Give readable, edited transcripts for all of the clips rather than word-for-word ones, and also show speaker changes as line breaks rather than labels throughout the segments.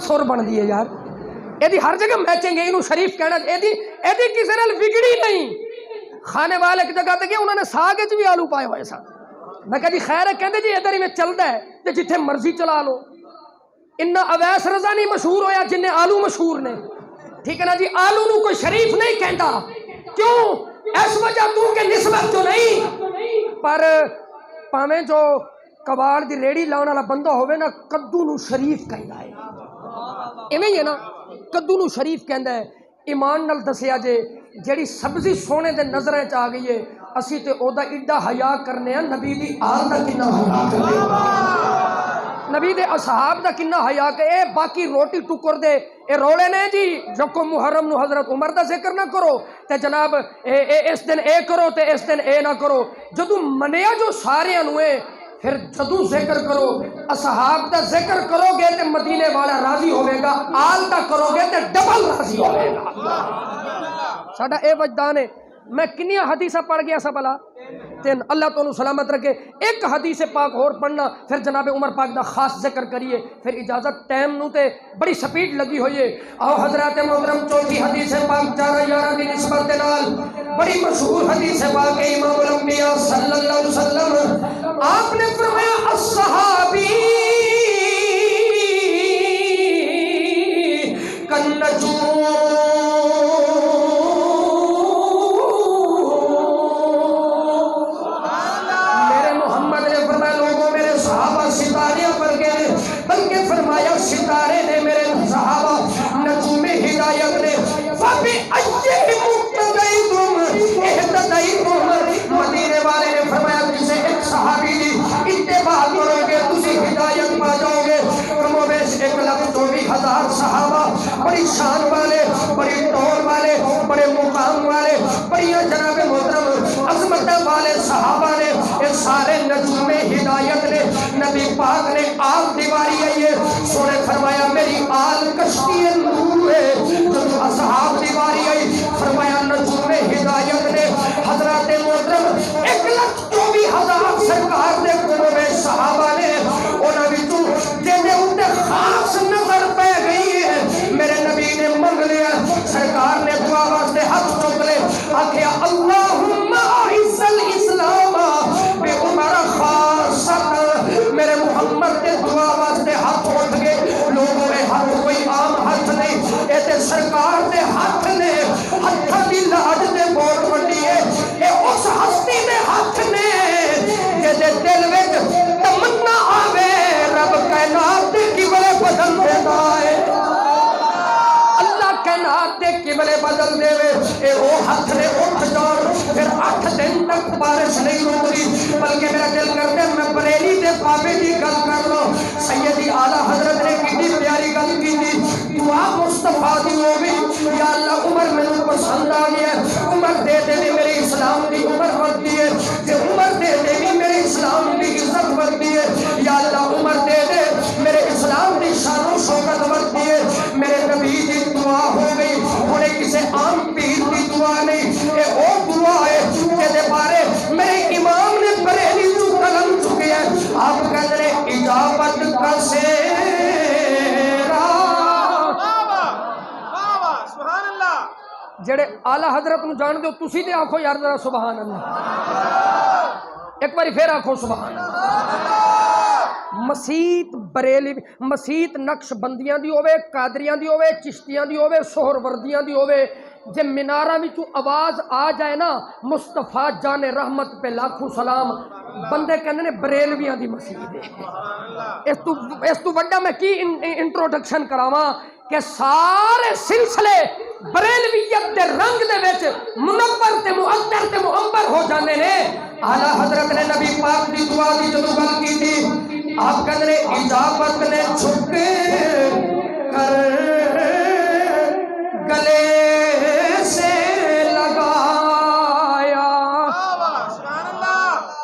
سر بنتی ہے یار، یہ ہر جگہ میچنگ ہے، یہ شریف کہنا یہ کسی نال بگڑی نہیں۔ کھانے والے ایک جگہ تے گئے، انہوں نے ساگ بھی آلو پائے ہوئے سن، میں کہا جی خیر ہے، کہتے جی ادھر ہی میں چلتا ہے تو جتھے مرضی چلا لو۔ انہا اویس رضا نہیں مشہور ہویا جن نے آلو مشہور نے، ٹھیک ہے نا جی، آلو نو کوئی شریف نہیں کہندا، کیوں؟ اس وجہ تو کہ نسبت جو نہیں، پر پاویں جو کباڑ دی ریڑی لاؤن والا بندہ ہوئے نا، کدو نو شریف کہندا ہے، ایویں ہی ہے نا، کدو نو شریف کہندا ہے۔ ایمان نال دسیا جے جیڑی سبزی سونے دے نظریں چ آ گئی ہے، اسی تے او دا ایڈا حیا کرنے ہیں، نبی دی آل دا کنا حیا کرنے ہیں، نبی دے اصحاب دا کنا حیا کہ اے باقی روٹی ٹکر دے اے روڑے نے جی، جو کو محرم نو حضرت عمر دا ذکر نہ کرو تے جناب اس دن اے کرو تے اس دن اے نہ کرو، جدو منیا جو سارے انوے، پھر جدو ذکر کرو اصحاب دا ذکر کرو گے تے مدینے والا راضی ہوئے گا، آل دا کرو گے تے ڈبل راضی ہوئے گا۔ ساڑھا اے وجدان ہے، میں کنیا حدیثہ پڑھ گیا سا بلا تین، اللہ تو انہوں سلامت رکھے۔ ایک حدیث پاک اور پڑھنا، پھر جناب عمر پاک دا خاص ذکر کریے، پھر اجازت ٹائم نو تے بڑی سپیڈ لگی ہوئی ہے۔ آؤ حضرات محترم چوتھی حدیث پاک 11 دی نسبت نال بڑی مشہور حدیث پاک امام الانبیاء صلی اللہ علیہ وسلم آپ نے فرمایا الصحابی کالنجوم، میرے محمد نے فرمایا لوگوں میرے صحابہ ستارے پر گئے، بلکہ فرمایا ستارے نے میرے صحابہ نجوم ہدایت نے فَبِأَيِّهِمْ اقْتَدَيْتُمْ اهْتَدَيْتُمْ، مدینے والے نے فرمایا جسے ایک صحابی دی اتباع کرو گے تسی ہدایت پا جاؤ گے۔ کموبیش 1,24,000 صحابہ، بڑی شان والے، بڑی ٹور والے، بڑے مقام والے، بڑی جناب محترم عظمت والے صحابہ نے، یہ سارے نجوم ہدایت نے، نبی پاک نے آل دیواری آئی ہے، سونے فرمایا میری آل کشتی نور ہے، جب اصحاب دیواری آئی فرمایا نجوم ہدایت نے، حضرات محترم 1,24,000 سرکار دے قربے صحابہ نے، انہوں نے تو جیسے ان خاص نظر پہ گئی ہے، میرے نبی نے منگ لیا، سرکار نے دعا واسطے ہاتھ چک لے، آکھیا اللہم اعز الاسلام بے عمر خاصت، میرے محمد نے دعا واسطے ہاتھ اٹھ گئے، لوگوں نے ہاتھ کوئی عام ہاتھ نہیں، ایسے سرکار دے ہاتھ نے، ہاتھ دی لاڈ دے بور بڑی ہے، اے اس ہستی دے ہاتھ نے، جیسے دل وچ تمنا آوے رب کائنات دے قبلے بدل دیتا ہے، اللہ کائنات دے قبلے بدل دے وے، اے وہ ہاتھ نے اٹھ جان، پھر 8 دن تک بارش نہیں رکی، بلکہ میرا دل کرتے میں بریلی دے بابے دی گل کر لو، سیدی اعلیٰ حضرت نے کتنی پیاری گل کی تھی، دعا مصطفیٰ دی ہوگی، یا اللہ عمر میں نے پسند آ گیا، عمر دے دے بھی میرے اسلام دی عمر بڑھتی ہے، کہ عمر دے دے بھی میرے اسلام دی عزت بڑھتی ہے، یا اللہ عمر دے دے میرے اسلام دی شان و شوکت بڑھتی ہے، میرے نبی دی دعا ہو گئی، انہیں کسے عام پیر دی دعا نہیں، اے او دعا ہے کہ دے بارے میرے امام نے بریلی جو قلم چکے ہیں، آپ کہتے ہیں اجابت کا سیرا، جڑے اعلیٰ حضرت نو جان دو تسی دے آنکھو یار ذرا سبحان اللہ، ایک باری پھر آنکھو سبحان اللہ۔ مسیت بریلی، مسیت نقش بندیاں دی ہوئے، قادریاں دی ہوئے، چشتیاں دی ہوئے، سہر وردیاں دی ہوئے، جے منارہ میں تو آواز آ جائے نا مصطفیٰ جان رحمت پہ لاکھوں سلام، بندے کہنے نے بریلویاں دی مسیت ہے۔ اس تو وڈا میں کی انٹروڈکشن کراواں کہ سارے سلسلے بریلویت دے رنگ دے وچ منور تے معطر تے معمر ہو جانے نے۔ اعلیٰ حضرت نے نبی پاک دی دعا دی جدو گل کی تھی، آپ کہنے نے اجابت نے چھک کر گلے سے لگایا۔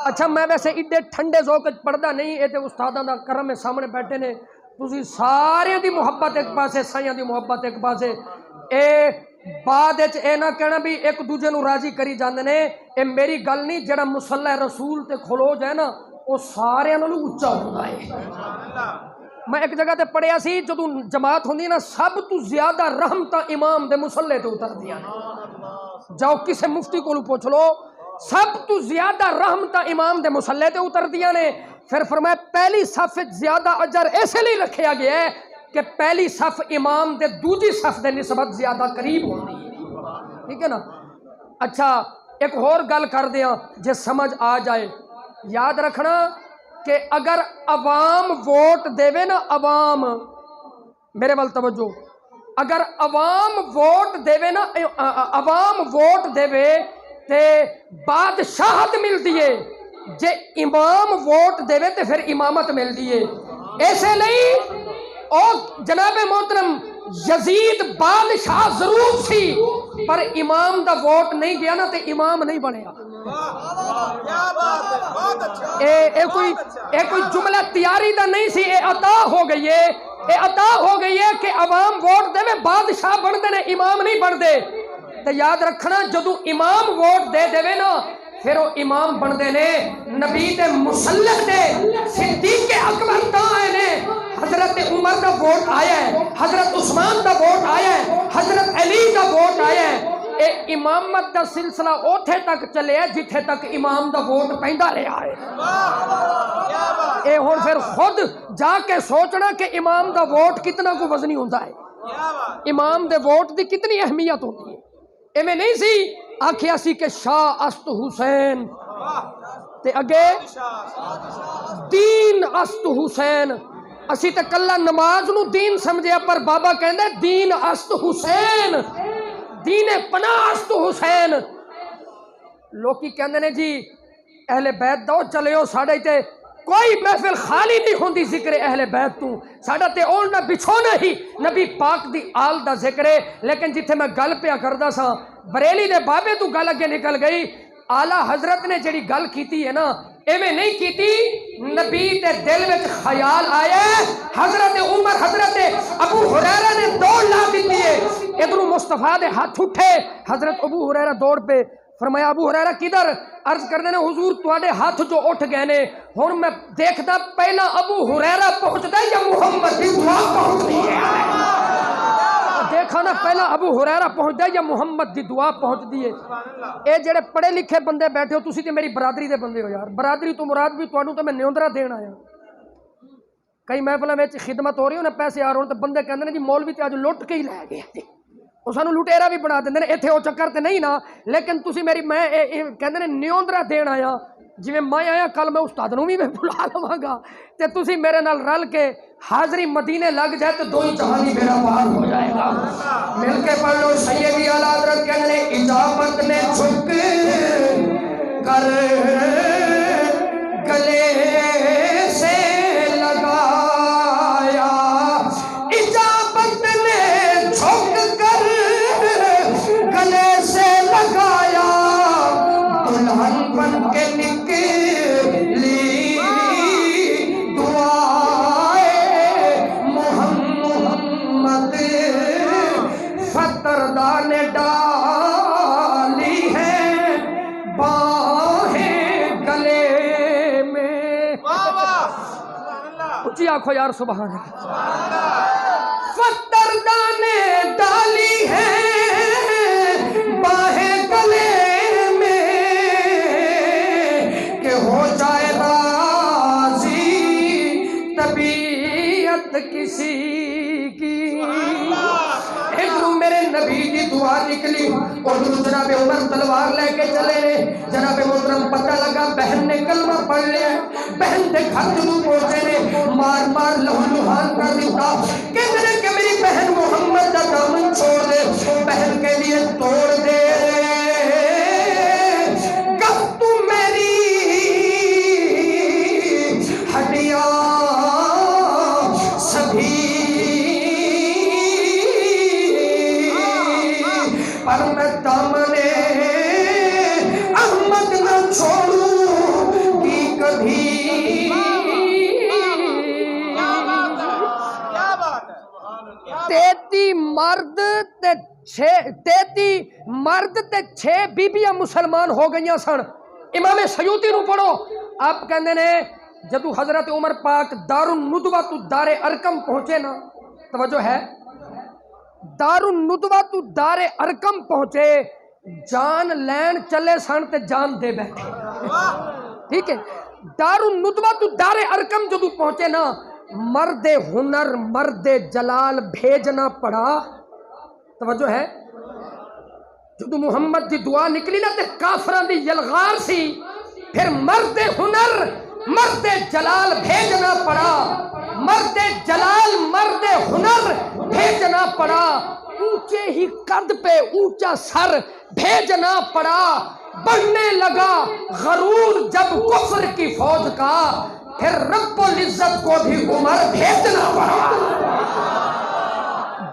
اچھا میں ویسے ایڈے ٹھنڈے ذوق پڑھدا نہیں، اے تے استاداں دا کرم میں سامنے بیٹھے نے، تسی سارے دی محبت ایک پاسے، سائیاں دی محبت ایک پاسے، اے بعد اچ اے نہ کہنا بھی ایک دوجے نو راضی کری جاندے نے، اے میری گل نہیں، جڑا مصلی رسول تے کھلو جائے نا وہ سارے نالوں اونچا ہوندا ہے۔ میں ایک جگہ تے پڑھیا سی جدوں جماعت ہوندی نا سب تو زیادہ رحمتاں امام دے مصلے تے اتردیاں نے. جاؤ کسے مفتی کولوں پوچھ لو سب تو زیادہ رحمتاں امام دے مصلے تے اتردیاں نے. پھر فرمایا پہلی صف زیادہ اجر ایسے لیے رکھیا گیا ہے کہ پہلی صف امام دے دوسری صف دے نسبت زیادہ قریب ہوندی ہے. ٹھیک ہے نا. اچھا ایک اور گل کر دیاں جے سمجھ آ جائے. یاد رکھنا کہ اگر عوام ووٹ دے نا عوام میرے وال توجہ اگر عوام ووٹ دے نا عوام ووٹ دے تے بادشاہت ملتی ہے جے امام ووٹ دے تے پھر امامت ملتی ہے. ایسے نہیں اور جناب محترم یزید بادشاہ ضرور سی پر امام دا ووٹ نہیں گیا نا تے امام نہیں بنیا. اے کوئی جملہ تیاری دا نہیں سی. اے عطا ہو گئی ہے. اے عطا ہو گئی ہے کہ عوام ووٹ دے میں بادشاہ بن دے نے امام نہیں بن دے. تے یاد رکھنا جدو امام ووٹ دے نا پھر وہ امام بن دے نے نبی دے مصلح دے صدیق اکبر تاں آئے نے. حضرت عمر دا ووٹ آیا ہے حضرت عثمان دا ووٹ آیا ہے حضرت علی دا ووٹ آیا ہے. اے امامت دا سلسلہ اوتھے تک چلے ہے جتھے تک امام دا ووٹ پیندا رہا ہے. اے ہن پھر خود جا کے سوچنا کہ امام دا ووٹ کتنا کو وزنی ہوندا ہے. امام دے ووٹ دی کتنی اہمیت ہوتی ہے. ایویں نہیں سی آکھیا سی کہ شاہ است حسین تے اگے دین است حسین. اسی تے کلا نماز نو دین سمجھیا پر بابا کہندے دین است حسین دین پناہ است حسین. لوکی کہندے نے جی اہل بیت دو چلے ہو ساڑے تے کوئی محفل خالی نہیں ہوندی ذکر اہل بیت تو ساڑا تے اولنا بچھونا ہی نبی پاک دی آل دا ذکر ہے. لیکن جتھے میں گل پیا کردا سا بریلی دے بابے تو گل اگے نکل گئی. آلہ حضرت نے جڑی گل کیتی ہے نا ایویں نہیں کیتی. نبی تے دل وچ خیال آیا حضرت عمر حضرت ابو ہریرہ نے دوڑ لا دیتی ہے. ادھروں مصطفیٰ دے ہاتھ اٹھے حضرت ابو ہریرہ دوڑ پہ فرمایا ابو ہریرہ کدھر عرض کر دینے حضور تواڈے ہاتھ جو اٹھ گئے نے ہن میں دیکھدا پہلا ابو ہریرہ پہنچدا یا محمد دی دعا پہنچدی ہے. دیکھا نا پہلا ابو ہریرہ پہنچدا یا محمد دی دعا پہنچدی ہے. اے جڑے پڑھے لکھے بندے بیٹھے ہو تسی تے میری برادری دے بندے ہو یار. برادری تو مراد بھی تانوں تے میں نیوندرا دین آیا. کئی محفلاں وچ خدمت ہو رہی ہونے پیسے آ رہے ہون تے بندے کہندے نے جی مولوی تے اج لٹ کے ہی لے گئے وہ سانو لٹیرا بھی بنا دیندے نے. ایتھے او چکر تے نہیں نا لیکن تسی میری میں کہندے نے نیوندرا دین آیا. جویں میں آیا کل میں استاد نوں بھی میں بلا لواں گا تے تسی میرے نال رل کے حاضری مدینے لگ جائے تو دو ہی جہانی میرا پار ہو جائے گا. مل کے پڑھ لو سیدی اعلیٰ حضرت کہنے اجابت نے جھک کر گلے سے لگایا. اجابت نے جھک کر گلے سے لگایا. دلہن بن کے نکلی فتردہ نے ڈالی ہے باہیں گلے میں. اچھی آنکھو یار سبحان اللہ. فتردہ نے ڈالی ہے باہیں گلے میں کہ ہو جائے راضی طبیعت کسی کی. میرے نبی کی دعا نکلی اور جناب عمر تلوار لے کے چلے نے. جناب محترم پتہ لگا بہن نے کلمہ پڑھ لیا. بہن دے گھر جدوں پہنچے نے مار مار لہو لہان کر دیتا. کہتے ہیں کہ میری بہن محمد کا دامن چھوڑ دے. بہن کے لیے توڑ دے کب تو میری ہڈیاں سبھی پر میں دامن احمد نہ چھوڑوں گی کبھی. مرد تے 6 بیبیاں مسلمان ہو گئیاں سن. امام سیوطی نو پڑھو آپ کہندے نے جدو حضرت عمر پاک دار الندوہ تو دار ارکم پہنچے نا، توجہ ہے، دار الندوہ تو دار ارکم پہنچے، جان لین چلے سن تے جان دے بیٹھے، ٹھیک ہے۔ دار الندوہ تو دار ارکم جدو پہنچے نا، مرد ہنر مرد جلال بھیجنا پڑا، توجہ ہے، جدو محمد دی دعا نکلی نا تے کافران دی یلغار سی، پھر مرد ہنر مرد جلال بھیجنا پڑا، مرد جلال مرد ہنر بھیجنا پڑا، اونچے ہی قد پہ اونچا سر بھیجنا پڑا، بڑھنے لگا غرور جب کفر کی فوج کا، پھر رب العزت کو بھی عمر بھیجنا پڑا،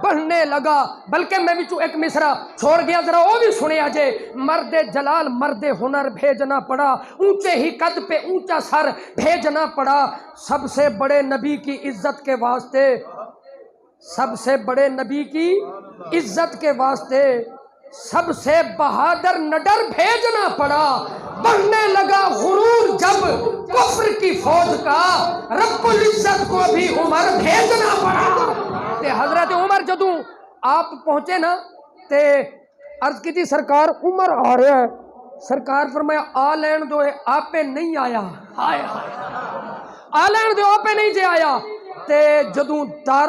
بڑھنے لگا۔ بلکہ میں بھی ایک مصرع چھوڑ گیا، ذرا وہ بھی سنے آجے، مرد جلال مرد ہنر بھیجنا پڑا، اونچے ہی قد پہ اونچا سر بھیجنا پڑا، سب سے بڑے نبی کی عزت کے واسطے، سب سے بڑے نبی کی عزت کے واسطے سب سے بہادر نڈر بھیجنا پڑا، بڑھنے لگا غرور جب کفر کی فوج کا، رب العزت کو بھی عمر بھیجنا پڑا۔ تے حضرت عمر جدوں آپ پہنچے نا تے عرض کی تھی سرکار عمر آ رہا ہے، سرکار فرمایا آ لین دو، آپ پہ نہیں آیا، آ لین دو آپ پہ نہیں جے آیا۔ تے جدوں دار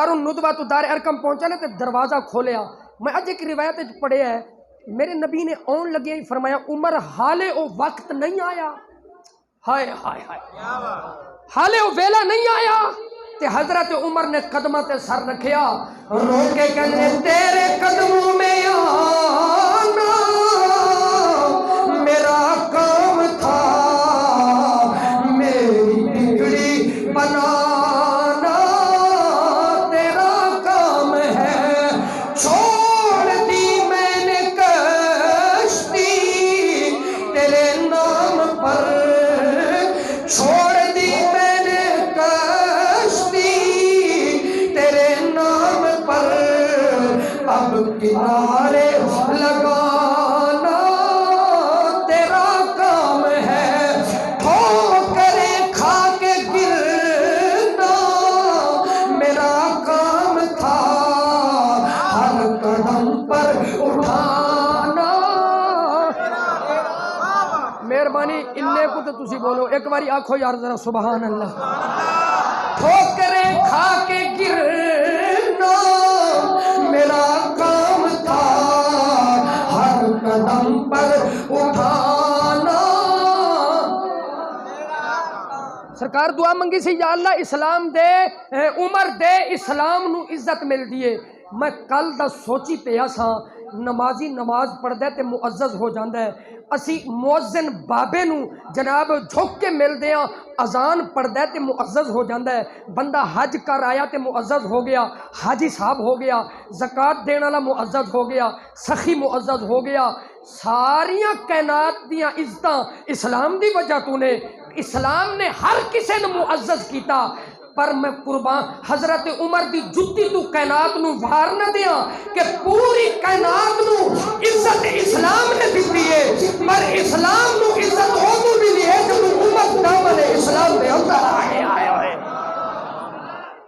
الندوہ تو دار ارکم پہنچا نا تے دروازہ کھولیا، میں اج ایک روایت پڑھیا ہے، میرے نبی نے آن لگے ہی فرمایا عمر حالے او وقت نہیں آیا، ہائے ہائے ہائے، حالے او ویلا نہیں آیا۔ تے حضرت عمر نے قدمہ تے سر رکھیا، رو کے کہنے تیرے قدموں میں آنا میرا کام تھا، میری بگڑی بنانا تیرا کام ہے، چھوڑ دی میں نے کشتی تیرے نام پر، چھوڑ دی میں نے کشتی تیرے نام پر، اب کنارے لگانا تیرا کام ہے، ٹھوکریں کھا کے گرنا میرا کام تھا، ہر قدم پر اٹھانا۔ مہربانی اننے کو تو تسی بولو ایک باری آنکھو یار ذرا سبحان اللہ، ٹھوکریں کھا کے گرنا میرا کام تھا، ہر قدم پر اٹھانا۔ سرکار دعا منگی سی یا اللہ اسلام دے، عمر دے اسلام نو عزت مل دیے۔ میں کل دا سوچی پیا سا، نمازی نماز پڑھ دے تے معزز ہو جاندہ ہے، اسی مؤذن بابے نو جناب جھک کے مل دیاں، اذان پڑھ دے تے معزز ہو جاندہ ہے، بندہ حج کر آیا تے معزز ہو گیا، حاجی صاحب ہو گیا، زکوٰۃ دینا والا معزز ہو گیا، سخی معزز ہو گیا، ساریاں کائنات دیاں عزتاں اسلام دی وجہ تو نے، اسلام نے ہر کسے نو معزز کیتا، پر میں قربان حضرت عمر دی جتی تو کائنات نو بھار نہ دیا کہ پوری کائنات نو عزت اسلام نے دیتی ہے، پر اسلام نو عزت ہو تو بھی نہیں ہے جب عمر دامن اسلام دے اندر آئے ہوئے۔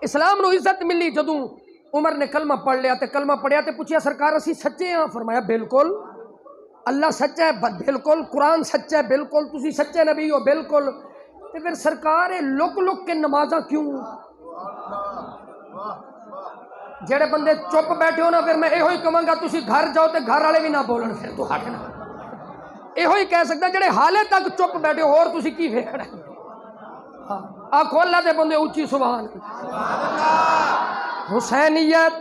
اسلام نو عزت ملی جدوں عمر نے کلمہ پڑھ لیا تے کلمہ پڑھیا تے پوچھیا سرکار اسی سچے ہیں؟ فرمایا بالکل، اللہ سچا ہے بالکل، قرآن سچا ہے بالکل، تسی سچے نبی ہو بالکل۔ تے پھر سرکار لک لک کے نمازاں کیوں؟ جڑے بندے چپ بیٹھے ہو نا، پھر میں یہ ہوئی کہوں گا تسی گھر جاؤ تے گھر والے بھی نہ بولن، پھر تو ہٹ نا، یہ ہوئی کہہ سکتا جڑے حالے تک چپ بیٹھے ہو اور تسی کی ویکھنا۔ آکھو اللہ دے بندے اونچی سبحان اللہ۔ حسینیت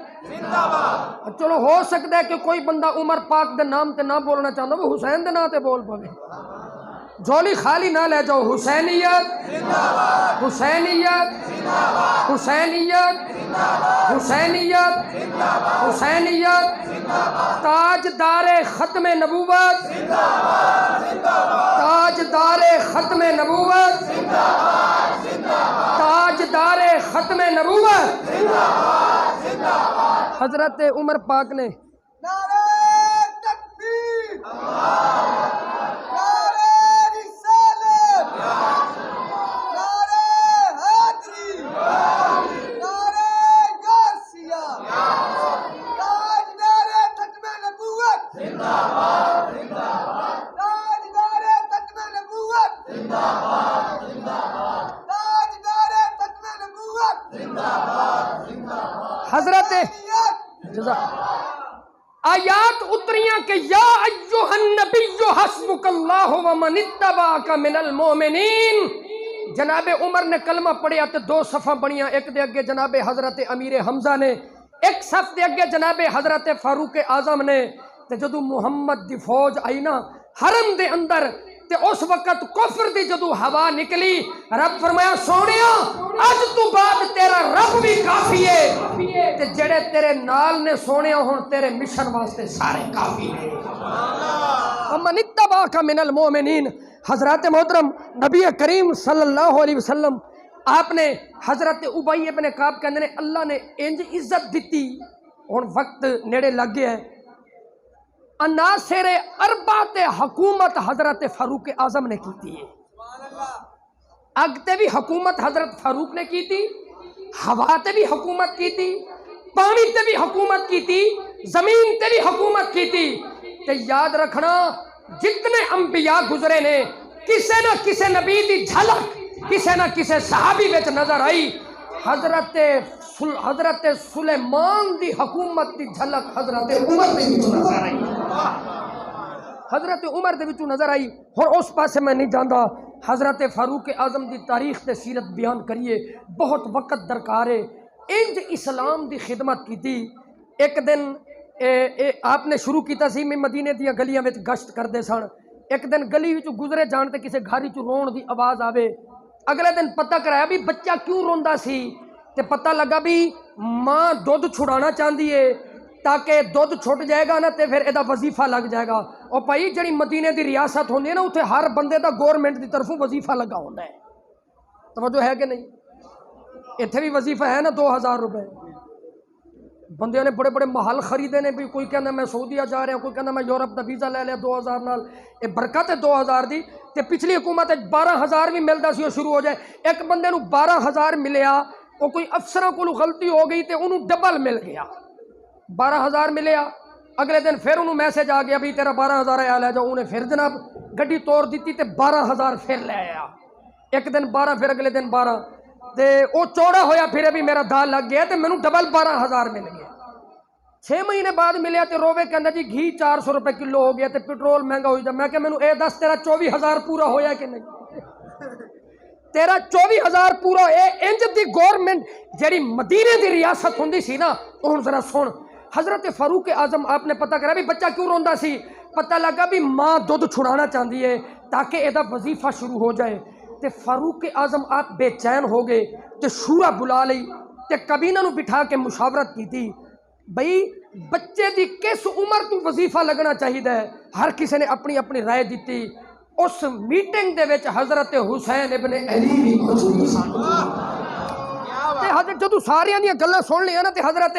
چلو ہو سکتا ہے کہ کوئی بندہ عمر پاک دے نام تے نہ بولنا چاہتا وہ حسین دے نام تے بول پوے، جھولی خالی نہ لے جاؤ۔ حسینیت حسینیت حسینیت حسینیت حسینیت، تاجدار ختم نبوت، تاجدار ختم نبوت، تاجدار ختم نبوت۔ حضرت عمر پاک نے حضرت آیات اتریاں کہ یا ایھا النبی حسبک اللہ ومن اتبعک من المؤمنین. جناب عمر نے کلمہ پڑھیا تے 2 صفاں بنیاں، ایک دے اگے جناب حضرت امیر حمزہ نے، ایک صف دے اگے جناب حضرت فاروق اعظم نے. تے جدو محمد دی فوج آئی نا حرم دے اندر تے اس وقت کفر دی جدو ہوا نکلی، رب فرمایا سونیا اج تو بعد تیرا رب بھی کافی ہے تے جڑے تیرے نال نے سونیا ہن تیرے مشن واسطے سارے کافی ہیں. ومن اتبعک من المؤمنین. حضرات محترم نبی کریم صلی اللہ علیہ وسلم آپ نے حضرت ابی ابن کعب کہندے نے اللہ نے انج عزت دیتی. ہن وقت نیڑے لگ گیا ہے. عناصر اربع تے حکومت حضرت فاروق اعظم نے کی تھی. اگ تے بھی حکومت حضرت فاروق نے کی تھی، ہوا تے بھی حکومت کی تھی، پانی تے بھی حکومت کی تھی، زمین تے بھی حکومت کی تھی. تے یاد رکھنا جتنے انبیاء گزرے نے کسے نہ کسے نبی دی جھلک کسے نہ کسے صحابی وچ نظر آئی. حضرت سلیمان دی حکومت دی جھلک حضرت عمر دے وچوں نظر آئی. حضرت عمر دے وچوں نظر آئی. اور اس پاسے میں نہیں جاندا. حضرت فاروق اعظم دی تاریخ تے سیرت بیان کریے، بہت وقت درکار ہے. انج اسلام دی خدمت کیتی. ایک دن آپ نے شروع کیتا سی میں مدینے دیا گلیاں وچ گشت کردے سن. ایک دن گلی وچوں گزرے جان تے کسے گھر وچوں رون دی آواز آوے. اگلے دن پتہ کرایا بھی بچہ کیوں روندا سی تے پتہ لگا بھی ماں دودھ چھڑانا چاہندی ہے تاکہ دودھ چھٹ جائے گا نا تے پھر ادا وظیفہ لگ جائے گا. اور بھائی جڑی مدینے دی ریاست ہوندی ہے نا اتھے ہر بندے دا گورنمنٹ دی طرفوں وظیفہ لگا ہوندا ہے. توجہ ہے کہ نہیں؟ اتھے بھی وظیفہ ہے نا 2000 روپے. بندے نے بڑے بڑے محل خریدے نے بھی. کوئی کہنا میں سعودیہ جا رہا ہوں، کوئی کہنا میں یورپ دا ویزا لے لیا 2000 نال. یہ برکت ہے 2000 دی. تے پچھلی حکومت 12,000 بھی ملتا سی وہ شروع ہو جائے. ایک بندے نو 12,000 ملیا، وہ کوئی افسراں کو غلطی ہو گئی تے انہوں ڈبل مل گیا. 12,000 ملیا. اگلے دن پھر انہوں میسج آ گیا بھی تیرا 12,000 آیا لے جاؤ. انہیں پھر جناب گڈی توڑ دیتی تے 12,000 پھر لے آیا. ایک دن 12 پھر اگلے دن 12 تے وہ چوڑا ہویا پھر ابھی میرا دال لگ گیا تے مینوں ڈبل 12,000 مل گیا. 6 مہینے بعد ملیا تے رووے کہندا جی گھی 400 روپے کلو ہو گیا تے پیٹرول مہنگا ہوئی جا. میں کہ مینوں اے دس تیرا 24,000 پورا ہویا کہ نہیں؟ تیرا 24,000 پورا اے انج دی گورنمنٹ جیڑی مدینے دی ریاست ہوندی سی نا. ہن ذرا سن حضرت فاروق اعظم آپ نے پتہ کرا بھی بچہ کیوں روندا سی. پتہ لگا بھی ماں دودھ چھڑانا چاہندی ہے تاکہ ادا وظیفہ شروع ہو جائے. تے فاروق اعظم آپ بے چین ہو گئے تے شورا بلا لئی تے کابینہ نو بٹھا کے مشاورت کی تھی بھئی بچے دی کس عمر تو وظیفہ لگنا چاہیے. ہر کسی نے اپنی اپنی رائے دیتی. اس میٹنگ دے وچ حضرت حسین ابن علی بھی موجود سن. تے حضرت جدوں ساریاں دی گلاں سن لیا نا تے حضرت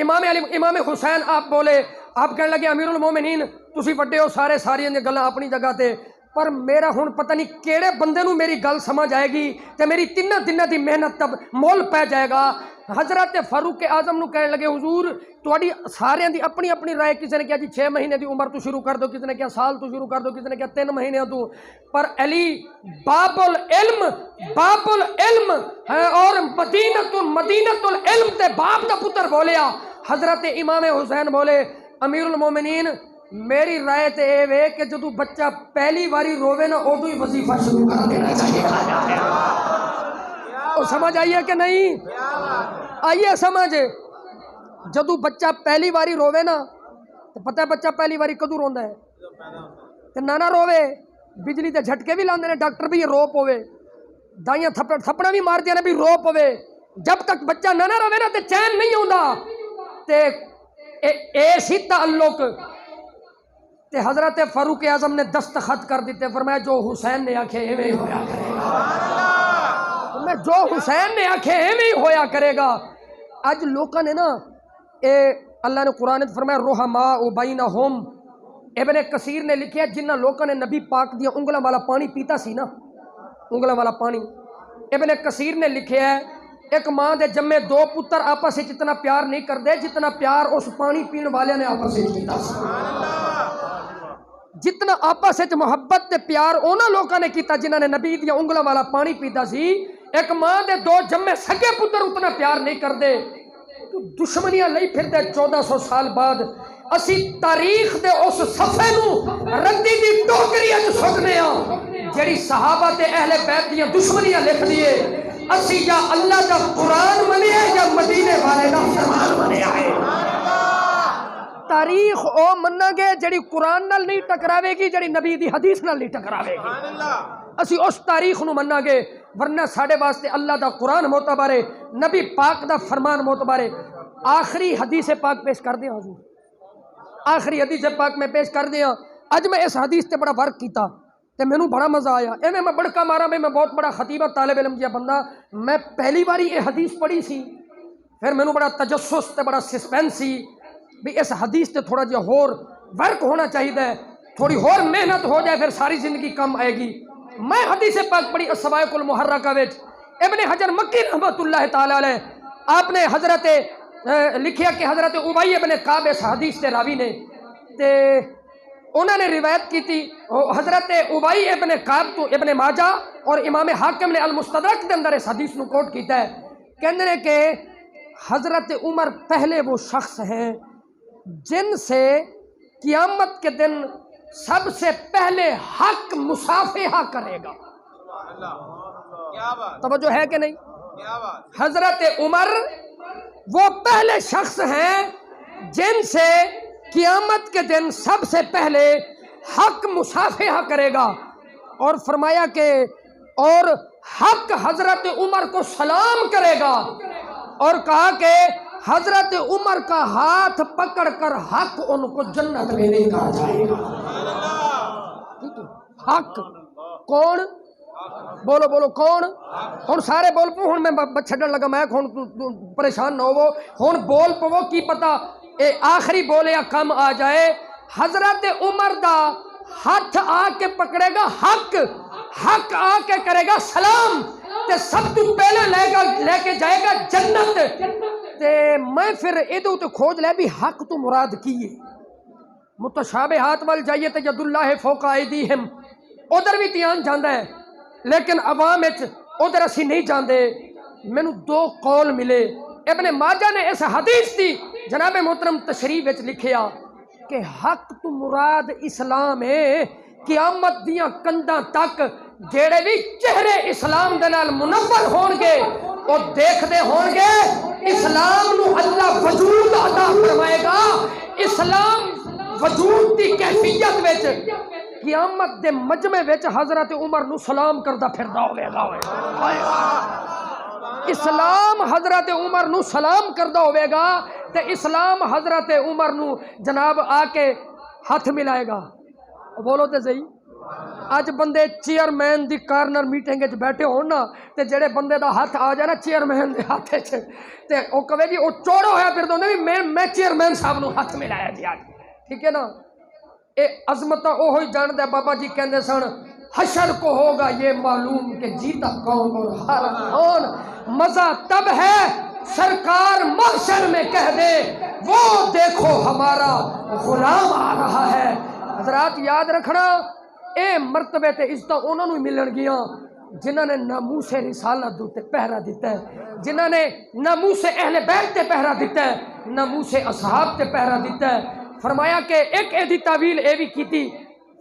امام علی امام حسین آپ بولے. آپ کہنے لگے امیر المومنین تسی وڈے ہو سارے ساریاں دی گلاں اپنی جگہ تے، پر میرا ہن پتہ نہیں کیڑے بندے نو میری گل سمجھ آئے گی تے میری تیناں دناں دی محنت تب مول پہ جائے گا. حضرت فاروق اعظم نو کہنے لگے حضور تواڈی سارے دی اپنی اپنی رائے. کسی نے کہا جی 6 مہینے دی عمر تو شروع کر دو، کسی نے کہا سال تو شروع کر دو، کسی نے کہا 3 مہینے تو. پر علی باب العلم ہے اور مدینۃ العلم تے باپ دا پتر بولیا. حضرت امام حسین بولے امیر المومنین میری رائے تے اے وے کہ جدو بچہ پہلی باری رووے نا ادو ہی وظیفہ شروع کر دینا چاہیے. اور سمجھ آئیے کہ نہیں؟ آئیے سمجھ. جدو بچہ پہلی باری رووے نا تو پتہ ہے بچہ پہلی باری کدو روندا ہے تے نانا رووے بجلی تے جھٹکے بھی لاندے نے ڈاکٹر بھی یہ رو پوے دائیاں تھپڑا بھی مار دیا نے بھی رو پوے. جب تک بچہ نانا رووے نا تے چین نہیں ہوندا. تے اے سی تعلق تے حضرت فاروق اعظم نے دستخط کر دیتے. فرمایا جو حسین نے آکھے ایویں ہی ہویا کرے گا. میں جو حسین نے آکھے ایویں ہی ہویا کرے گا. اج لوکاں نے نا اے اللہ نے قرآن فرمایا رحماء بینہم. ابن کثیر نے لکھیا جنہ لوکاں نے نبی پاک دیا انگلاں والا پانی پیتا سی نا، انگلاں والا پانی. ابن کثیر نے لکھیا ہے ایک ماں دے جمے 2 پتر آپس وچ اتنا پیار نہیں کردے جتنا پیار اس پانی پین والے نے آپس وچ کیتا سی. جتنا آپس وچ محبت تے پیار انہاں لوکاں نے کیتا جنہاں نے نبی دیا انگلاں والا پانی پیتا سی. ایک ماں دے 2 جمے سگے پتر اتنا پیار نہیں کردے. تو دشمنیاں لئی پھردا 1400 سال بعد اسی تاریخ دے اس صفحے نو ردی دی ٹوکری وچ سٹنے ہاں جڑی صحابہ تے اہل بیت دیاں دشمنیاں لکھ دیے اسی یا اللہ دا قرآن منیا یا مدینے والے دا فرمان منیا ہے تاریخ او مننا گے جڑی قرآن نال نہیں ٹکراوے گی جڑی نبی دی حدیث نال نہیں ٹکراوے گی اسی اس تاریخ نو مننا گے ورنہ ساڈے واسطے اللہ دا قرآن معتبر ہے نبی پاک دا فرمان معتبر ہے آخری حدیث پاک پیش کر دیا حضور آخری حدیث پاک میں پیش کر دیا اج میں اس حدیث تے بڑا ورک کیتا تے مینوں بڑا مزہ آیا ایویں میں بڑکا مارا میں بہت بڑا خطیب طالب علم جیا بندہ میں پہلی باری یہ حدیث پڑھی سی پھر مینوں بڑا تجسس تے بڑا سسپینس سی بھی اس حدیث تے تھوڑا جہا ہور ورک ہونا چاہیے تھوڑی ہور محنت ہو جائے پھر ساری زندگی کم آئے گی میں حدیث پاک پڑھی السوائق المحرکہ وچ ابن حجر مکی رحمۃ اللہ تعالی علیہ آپ نے حضرت لکھیا کہ حضرت ابی ابن کعب اس حدیث تے راوی نے تے انہوں نے روایت کی تھی حضرت ابی ابن کعب تو ابن ماجہ اور امام حاکم نے المستدرک کے اندر اس حدیث کو کوٹ کیتا ہے کہنے نے کہ حضرت عمر پہلے وہ شخص ہیں جن سے قیامت کے دن سب سے پہلے حق مصافحہ کرے گا توجہ ہے کہ نہیں حضرت عمر وہ پہلے شخص ہیں جن سے قیامت کے دن سب سے پہلے حق مصافحہ کرے گا اور فرمایا کہ اور حق حضرت عمر کو سلام کرے گا اور کہا کہ حضرت عمر کا ہاتھ پکڑ کر حق ان کو جنت میں لے کر جائے گا حق کون بولو بولو کون ہن سارے بول پو ہن میں چھڈن لگا میں ہن پریشان نہ ہو ہن بول پو کی پتہ اے آخری بولے کم آ جائے حضرت عمر دا ہاتھ آ کے پکڑے گا حق حق آ کے کرے گا سلام تے سب تو پہلے لے کے جائے گا جنت تے میں پھر ادو تو کھوج لے بھی حق تو مراد کیے متشابہات وال جائیے تے ید اللہ فوق ایدیہم ادھر بھی دھیان جاندا ہے لیکن عوام وچ ادھر اسی نہیں جاندے مینوں دو قول ملے ابن ماجہ نے اس حدیث دی جناب محترم تشریح وچ لکھیا کہ حق تو مراد اسلام ہے قیامت دیاں کنداں تک جیڑے بھی چہرے اسلام دے نال منور ہون گے اور دیکھ دے ہون گے اسلام نو اللہ وجود عطا فرمائے گا اسلام وجود دی کیفیت وچ قیامت دے مجمع وچ حضرت عمر نو سلام کردا پھردا ہوے گا اسلام حضرت عمر نو سلام کردا ہوے گا تے اسلام حضرت عمر نو جناب آ کے ہاتھ ملائے گا بولو تے صحیح اج بندے چیئرمین دی کارنر میٹنگ وچ بیٹھے ہون نا تے جڑے بندے دا ہاتھ آ جائے نا چیئرمین دے ہاتھ وچ تے او کہے جی او چوڑا ہویا پھردا ہوندا بھی میں چیئرمین صاحب نو ہاتھ ملایا جی اج ٹھیک ہے نا اے عظمت اوہی جاندا بابا جی کہندے سن حشر کو ہوگا یہ معلوم کہ جیتا کون اور ہارا کون مزہ تب ہے سرکار محشر میں کہہ دے وہ دیکھو ہمارا غلام آ رہا ہے حضرات یاد رکھنا اے مرتبے تے عزتاں انہاں نوں ملن گیاں جنہاں نے ناموس رسالت تے پہرا دیتا ہے جنہاں نے ناموس اہل بیت تے پہرا دیتا ہے ناموس اصحاب تے پہرا دیتا ہے فرمایا کہ ایک ایدی تعویل اے بھی کیتی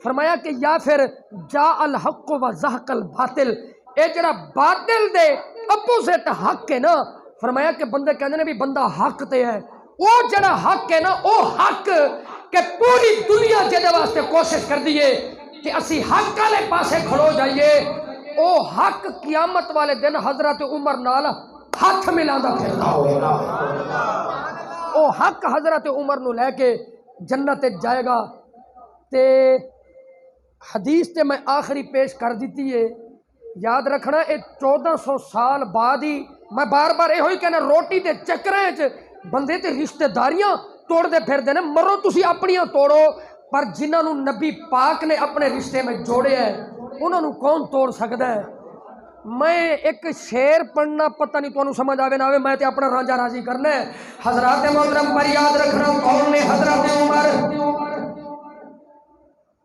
فرمایا کہ یا پھر جا الحق و زہق الباطل اے جڑا باطل دے اپوزٹ حق ہے نا فرمایا کہ بندے کہندے نے بھی بندہ حق تے ہے او جڑا حق ہے نا او حق کہ پوری دنیا جے واسطے کوشش کر دیے کہ اسی حق والے پاسے کھڑو جائیے او حق قیامت والے دن حضرت عمر نال ہاتھ ملاندا پھردا ہوے گا او حق حضرت عمر نو لے کے جنت جائے گا تے حدیث تے میں آخری پیش کر دیتی ہے یاد رکھنا اے 1400 سال بعد ہی میں بار بار یہ ہوئی کہنا روٹی دے چکریں بندے تے رشتہ داریاں توڑ دے پھر دے مرو تسی اپنیاں توڑو پر جنہاں نو نبی پاک نے اپنے رشتے میں جوڑے ہے انہاں نو کون توڑ سکدا ہے میں ایک شعر پڑھنا پتہ نہیں تو سمجھ آوے نہ آوے میں تے اپنا رانجا راضی کرنا ہے حضرات محترم پر یاد رکھنا کون نے حضرت عمر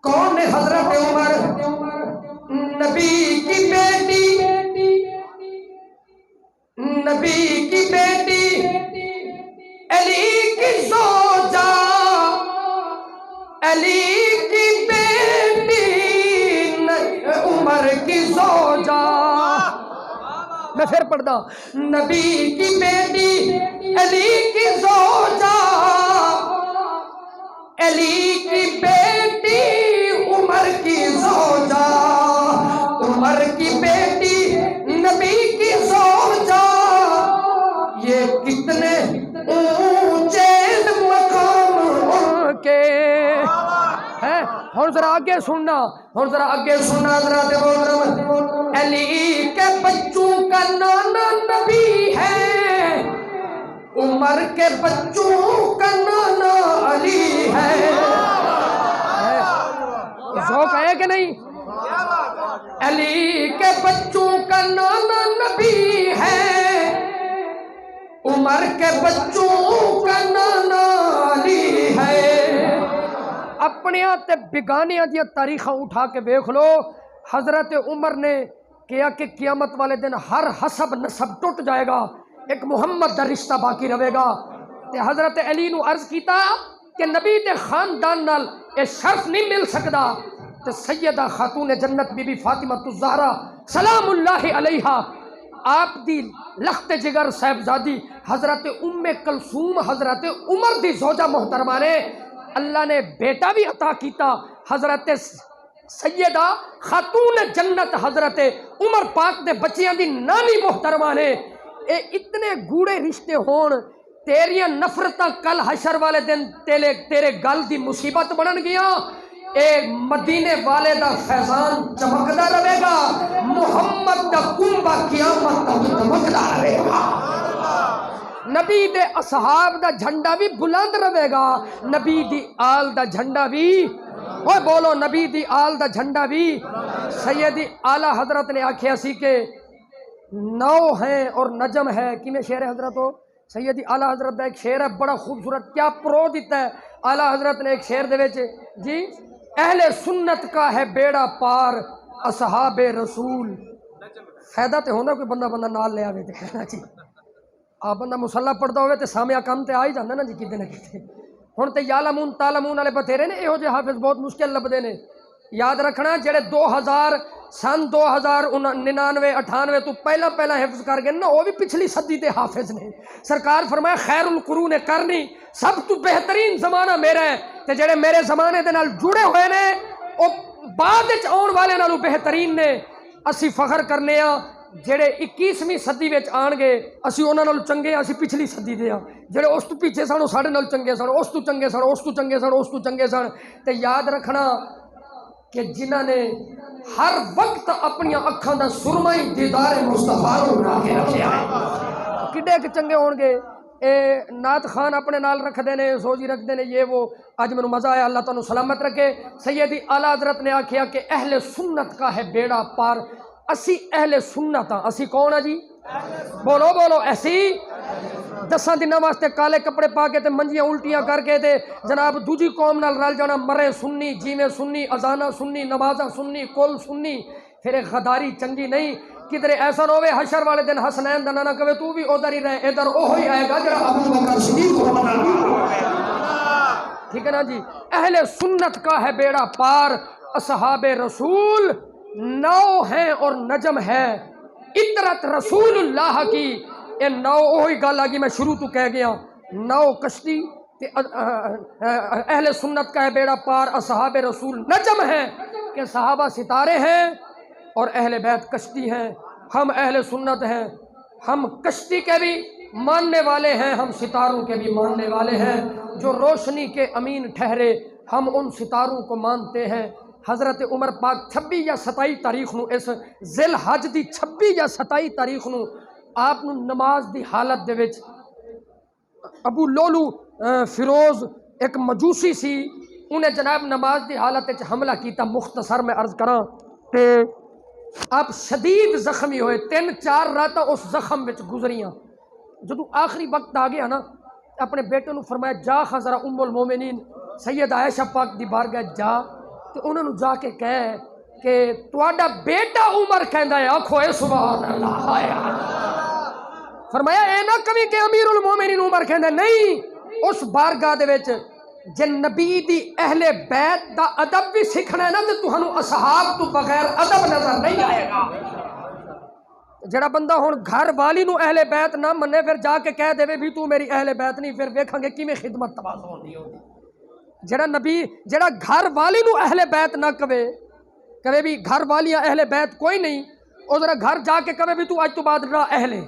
کون نے حضرت عمر نبی کی بیٹی نبی کی بیٹی علی کی بیٹی عمر کی زوجہ، میں پھر پڑھتا، نبی کی بیٹی علی کی زوجہ، علی کی بیٹی عمر کی زوجہ، عمر کی بیٹی نبی کی زوجہ، یہ کتنے اونچے مقام ان کے ہیں۔ اور ذرا آگے سننا، اور ذرا آگے سننا حضرات محترم، علی کے بچوں کا نانا نبی ہے، عمر کے بچوں کا نانا علی ہے۔ ذوق ہے کہ نہیں؟ علی کے بچوں کا نانا نبی ہے، عمر کے بچوں کا نانا علی ہے۔ اپنیاں تے بگانیاں دیا تاریخاں اٹھا کے دیکھ لو، حضرت عمر نے کیا کہ قیامت والے دن ہر حسب نسب ٹوٹ جائے گا، ایک محمد دا رشتہ باقی رہے گا۔ تے حضرت علی نو عرض کیتا کہ نبی دے خاندان نال اے شرف نہیں مل سکدا، تے سیدہ خاتون جنت بی بی فاطمہ الزہرا سلام اللہ علیہا، آپ دی لخت جگر صاحبزادی حضرت ام کلثوم حضرت عمر دی زوجہ محترمہ نے اللہ نے بیٹا بھی عطا کیتا، حضرت سیدہ خاتون جنت حضرت عمر پاک دے بچیاں دی نانی محترمہ نے، اے اتنے گوڑے رشتے ہون، تیریاں نفرتاں کل حشر والے دن تیرے گل دی مصیبت بنن گیا، اے مدینے والے دا فیضان چمکدا رہے گا، محمد دا کنبہ قیامت تک چمکدا رہے گا، نبی دے اصحاب دا جھنڈا بھی بلند رہے گا، نبی دی آل دا جھنڈا بھی، اوہ بولو نبی دی آل دا جھنڈا بھی۔ سیدی اعلیٰ حضرت نے آکھیا سی کہ نو ہیں اور نجم ہے، کینے شعر ہے حضرت ہو؟ سیدی اعلیٰ حضرت دا ایک شعر ہے بڑا خوبصورت، کیا پرو دیتا ہے اعلیٰ حضرت نے ایک شعر دے وچ، جی اہل سنت کا ہے بیڑا پار اصحاب رسول، فائدہ تے ہوندا کوئی بندہ نال لے آوے تے کہنا جی آپ بندہ مسلح پڑھتا ہوئے تے سامعہ کم تے آ ہی جاندے نا جی کدے نہ کدے، ہن تے یعلمون تعلمون والے بتھیرے نے، یہو جے حافظ بہت مشکل لبدے نے، یاد رکھنا جڑے 2099 98 تو پہلا حفظ کر گئے نا، وہ بھی پچھلی صدی دے حافظ نے۔ سرکار فرمایا خیر القرون کرنی، سب تو بہترین زمانہ میرا ہے، تے جڑے میرے زمانے دے نال جڑے ہوئے نے وہ بعد وچ آن والے نالوں بہترین نے۔ اسی فخر کرنے ہاں جڑے 21ویں صدی وچ آن گے، اسی انہاں نال چنگے ہاں، اسی پچھلی صدی دے ہاں، جڑے اس تو پیچھے سن وہ ساڈے نال چنگے سن، اس تو چنگے سن، اس تو چنگے سن، اس تو چنگے سن۔ تے یاد رکھنا کہ جنہاں نے ہر وقت اپنی اکھاں دا سرمائی دیدار مصطفیٰ نوں بنا کے رکھیا ہے، کڈے کہ چنگے ہون گے۔ اے نعت خان اپنے نال رکھ دینے، سوجی رکھ دینے، یہ وہ، آج میں مزہ آیا، اللہ تعالیٰ سلامت رکھے۔ سیدی اعلیٰ حضرت نے آکھیا کہ اہل سنت کا ہے بیڑا پار، اسی اہل سنت ہاں، اسی کون ہے جی؟ بولو بولو، ایسی 10 دنوں واسطے کالے کپڑے پا کے تے منجیاں الٹیاں کر کے تے جناب دوجی قوم نال رل جانا، مرے سنی جیویں سنی، اذانہ سنی، نمازہ سنی، کل سنی، پھر غداری چنگی نہیں۔ کدھر ایسا نہ ہوئے حشر والے دن حسنین دا نانا کہے تو بھی ادھر ہی رہے، ادھر وہی آئے گا جڑا ابو بکر صدیق کو ٹھیک ہے نا جی۔ اہل سنت کا ہے بیڑا پار اصحاب رسول، نو ہیں اور نجم ہے اطرت رسول اللہ کی، اے نو وہی گل آگی میں شروع تو کہہ گیا، نو کشتی اہل سنت کا ہے بیڑا پار اصحاب رسول، نجم ہے کہ صحابہ ستارے ہیں اور اہل بیت کشتی ہیں، ہم اہل سنت ہیں، ہم کشتی کے بھی ماننے والے ہیں، ہم ستاروں کے بھی ماننے والے ہیں، جو روشنی کے امین ٹھہرے ہم ان ستاروں کو مانتے ہیں۔ حضرت عمر پاک 26 یا 27 تاریخ نو، اس ذی الحج دی 26 یا 27 تاریخ نو آپ نو نماز دی حالت دے وچ ابو لولو فیروز ایک مجوسی سی، انہیں جناب نماز دی حالت وچ حملہ کیتا۔ مختصر میں عرض کراں تے آپ شدید زخمی ہوئے، 3-4 راتاں اس زخم وچ گزریاں۔ جدو آخری وقت آ گیا نا، اپنے بیٹے نو فرمایا جا ذرا ام المومنین سید عائشہ پاک دی بارگاہ جا، تے انہوں نے جا کے کہے کہ تواڈا بیٹا عمر کہندا ہے، آکھو اے سبحان اللہ۔ فرمایا اے نہ کبھی کہ امیر المومنین عمر کہندا نہیں، اس بارگاہ دے وچ جے نبی دی اہل بیت دا ادب بھی سیکھنا ہے نا تو تہانوں اصحاب تو بغیر ادب نظر نہیں آئے گا۔ جڑا بندہ ہن گھر والی نو اہل بیت نہ منے پھر جا کے کہہ دے بھی تو میری اہل بیت نہیں، پھر ویکھاں گے کیویں خدمت تواضع ہوندی ہوندی۔ جڑا گھر والی نو اہل بیت نہ کہے بھی گھر والیاں اہل بیت کوئی نہیں، او ذرا گھر جا کے کہے بھی تو اج تو بعد نہ اہل ہے،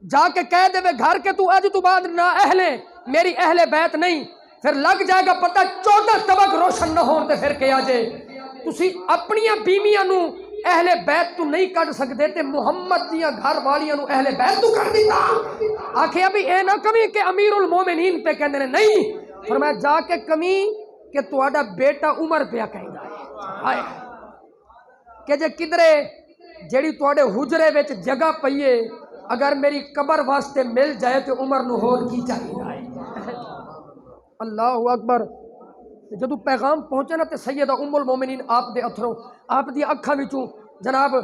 جا کے کہہ دے گھر کے تو اج تو بعد نہ اہل ہے، میری اہل بیت نہیں، پھر لگ جائے گا پتہ 14 طبق روشن نہ ہون تے پھر کیا جے تسی اپنیاں بیویاں نو اہل بیت تو نہیں کر سکتے تے محمد دیاں گھر والیاں نو اہل بیت تو کر دیتا۔ آکھیا بھی اے نہ کمی کہ امیر المومنین پہ کہندے نے، نہیں، فرمایا جا کے کمی کہ تہاڈا بیٹا عمر پہ کہندا ہے کہ جے کدرے جیڑی تہاڈے حجرے وچ جگہ پئیے اگر میری قبر واسطے مل جائے تو عمر نو ہور کی چاہیے۔ اللہ اکبر۔ جدو پیغام پہنچے نا تے سیدہ ام المومنین آپ دے اتھرو، آپ دی اکھاں وچوں جناب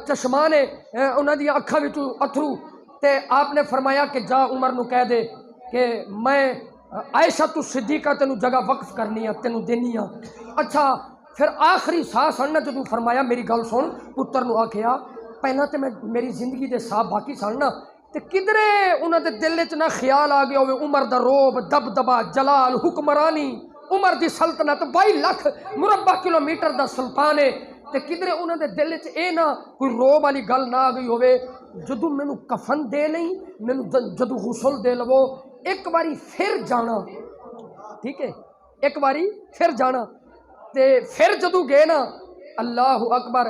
چشمانے انہاں دی اکھاں وچوں اتھرو، تے آپ نے فرمایا کہ جا عمر نو کہہ دے کہ میں عائشہ تو صدیقہ تینوں جگہ وقف کرنی ہے، تینوں دینی ہے۔ اچھا پھر آخری سانس نے جدو فرمایا میری گل سن، پتر نو آکھیا پہلا تے میں میری زندگی دے سا باقی سن نا تے کدرے انہاں دے دل وچ نہ خیال آ گیا ہوئے عمر دا روب، دبدبا، جلال، حکمرانی، عمر دی سلطنت 22 لاکھ مربع کلومیٹر دا سلطان ہے، تے کدرے انہاں دے دل وچ اے نہ کوئی روب والی گل نہ آ گئی ہوئے جدو مینوں کفن دے لئی، مینوں جدو غسل دے لو ایک باری پھر جانا، ٹھیک ہے، ایک باری پھر جانا، تے پھر جدو گئے نا اللہ اکبر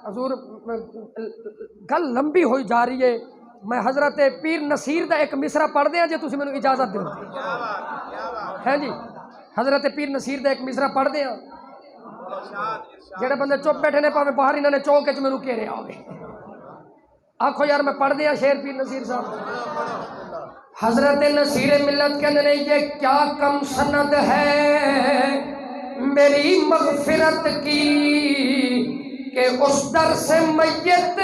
حضور گل لمبی ہوئی جا رہی ہے، میں حضرت پیر نصیر دا ایک مصرع پڑھ دیاں جے تسی مینوں اجازت دیو، ہے جی حضرت پیر نصیر دا ایک مصرع پڑھ دیاں، جڑے بندے چپ بیٹھے نے پاویں باہر انہاں نے چوک وچ مینوں گھیریا ہوے، آکھو یار میں پڑھ دیاں شعر پیر نصیر صاحب۔ حضرت نصیر ملت کہندے نے یہ کیا کم سند ہے میری مغفرت کی کہ اس در سے میت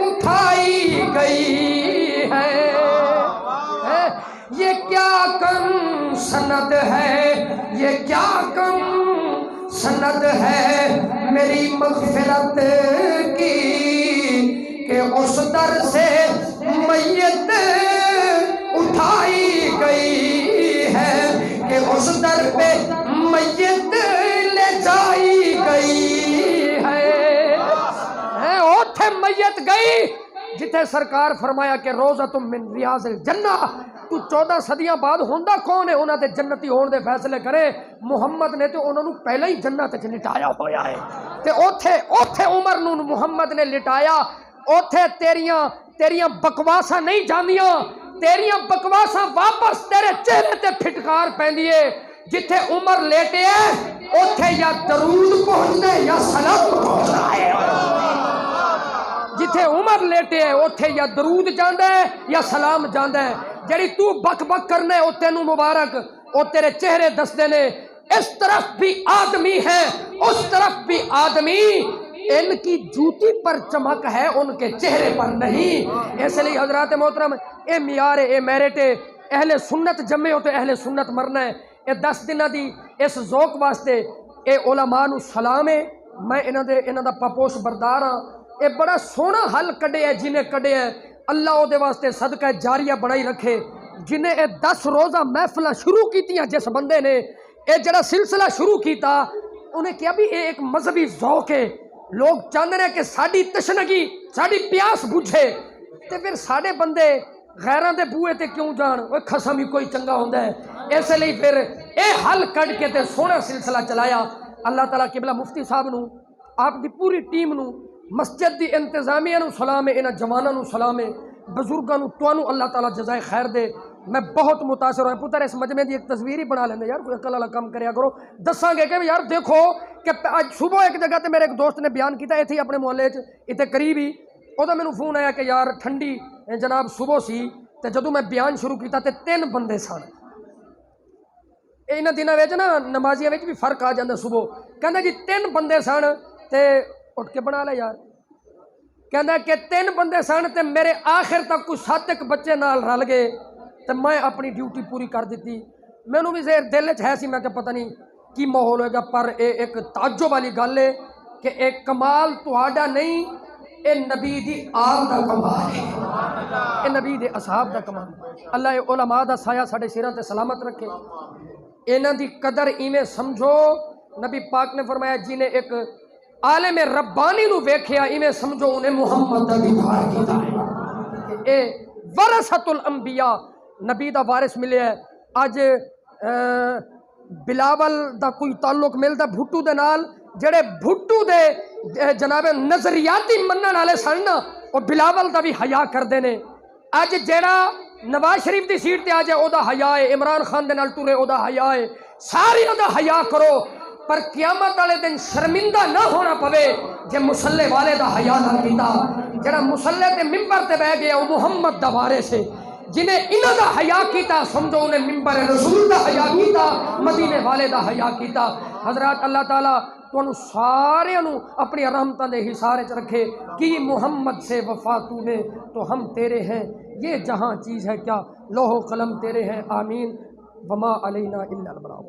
اٹھائی گئی ہے، یہ کیا کم سند ہے، یہ کیا کم سند ہے میری مغفرت کی کہ اس در سے میت اٹھائی گئی ہے، کہ اس در پہ میت لے جائی گئی ہے، اوتھے میت گئی جتھے سرکار فرمایا کہ روزہ من ریاض الجنہ، تو 14 صدیاں بعد ہوندہ کون ہے انہاں دے جنتی ہون دے فیصلے کرے، محمد نے تو انہوں نے پہلے ہی جنت وچ لٹایا ہویا ہے، تے اوتھے عمر نو محمد نے لٹایا، اوتھے تیریاں بکواساں نہیں جاندیاں، تیریاں بکواساں واپس تیرے چہرے تے پھٹکار پیندیے، جتھے عمر لیٹے ہیں اوتھے یا درود پہنچنا ہے یا سلام پہنچنا ہے، جتھے عمر لیٹے ہے اوتھے یا درود جاندا ہے یا سلام جاندا ہے، جڑی تو بک بک کرنا ہے او تینوں مبارک، او تیرے چہرے دستے نے اس طرف بھی آدمی ہے اس طرف بھی آدمی، ان کی جوتی پر چمک ہے ان کے چہرے پر نہیں۔ اس لیے حضرات محترم اے معیار اے میرٹ اہل سنت جمے ہو تو اہل سنت مرنا ہے، اے 10 دنوں دی اس ذوق واسطے اے علماء نو سلام ہے، میں انہاں دا پپوش بردار ہاں، اے بڑا سونا حل کڈے ہے جنہیں کڈے ہے، اللہ او دے واسطے صدقہ جاریہ بنائی رکھے، جنہیں اے 10 روزہ محفلہ شروع کیتیاں جس بندے نے اے جڑا سلسلہ شروع کیتا انہیں کیا بھی اے ایک مذہبی ذوق ہے، لوگ چاہتے ہیں کہ ساڑی تشنگی ساڑی پیاس بجھے تے پھر ساڑے بندے غیران دے بوئے تے کیوں جان، وہ خسم ہی کوئی چنگا ہوندہ ہے، اس لیے پھر اے حل کٹ کے تے سونا سلسلہ چلایا۔ اللہ تعالیٰ قبلہ مفتی صاحب نو آپ دی پوری ٹیم نو مسجد دی انتظامیہ نو سلام ہے، انہاں جواناں نو سلام ہے، بزرگاں نو توانو اللہ تعالیٰ جزائے خیر دے۔ میں بہت متاثر ہوں پتر اس مجمع دی ایک تصویر ہی بنا لیندے یار، کوئی عقل والا کام کریا کرو، دساں گے کہ یار دیکھو کہ آج صبح ایک جگہ تے میرے ایک دوست نے بیان کیتا ایتھے اپنے محلے چ ایتھے قریب ہی، او دا مینوں فون آیا کہ یار ٹھنڈی جناب صبح سی تے جدوں میں بیان شروع کیتا تے 3 بندے سن، انہاں دناں وچ نا نمازیاں وچ بھی فرق آ جاندا صبح، کہندا جی 3 بندے سن تے اٹھ کے بنا لے یار، کہندا کہ 3 بندے سن تے میرے آخر تک کوئی 7 بچے نال رل گئے تے میں اپنی ڈیوٹی پوری کر دیتی، مینوں بھی زیر دل چ ہے سی میں کہ پتہ نہیں کی ماحول ہوئے گا، پر ایک تعجب والی گل ہے کہ ایک کمال تہاڈا نہیں، اے نبی دی آل دا کمال ہے، اے نبی دے اصحاب دا کمال ہے۔ اللہ علماء دا سایہ ساڈے سراں تے سلامت رکھے، انہاں دی قدر ایویں سمجھو، نبی پاک نے فرمایا جنہیں ایک عالم ربانی نو ویکھیا ایویں سمجھو انہیں محمد دا دیدار کیتا ہے۔ اے ورثۃ الانبیاء، نبی دا وارث ملے ہے۔ اج بلاول دا کوئی تعلق ملدا بھٹو دے نال، جڑے بھٹو دے جناب نظریاتی منن والے سن نا، او بلاول دا بھی حیا کردے نے۔ اج جڑا نواز شریف دی سیٹ تے آ جائے او دا حیا ہے، عمران خان دے نال ٹرے او دا حیا ہے، ساری او دا حیا کرو، پر قیامت والے دن شرمندہ نہ ہونا پوے جے مصلے والے دا حیا نہ کیتا۔ جڑا مصلے تے ممبر تے بیٹھ گیا او محمد دا وارث ہے، جنہیں انہاں دا حیا کیتا سمجھو انہیں ممبر رسول دا حیا کیتا، مدینے والے دا حیا کیتا۔ حضرات اللہ تعالیٰ تو سارے اپنی رحمتوں دے حصار وچ رکھے۔ کی محمد سے وفا تو نے تو ہم تیرے ہیں، یہ جہاں چیز ہے کیا لوح و قلم تیرے ہیں، آمین۔ وما علینا الا البلاغ۔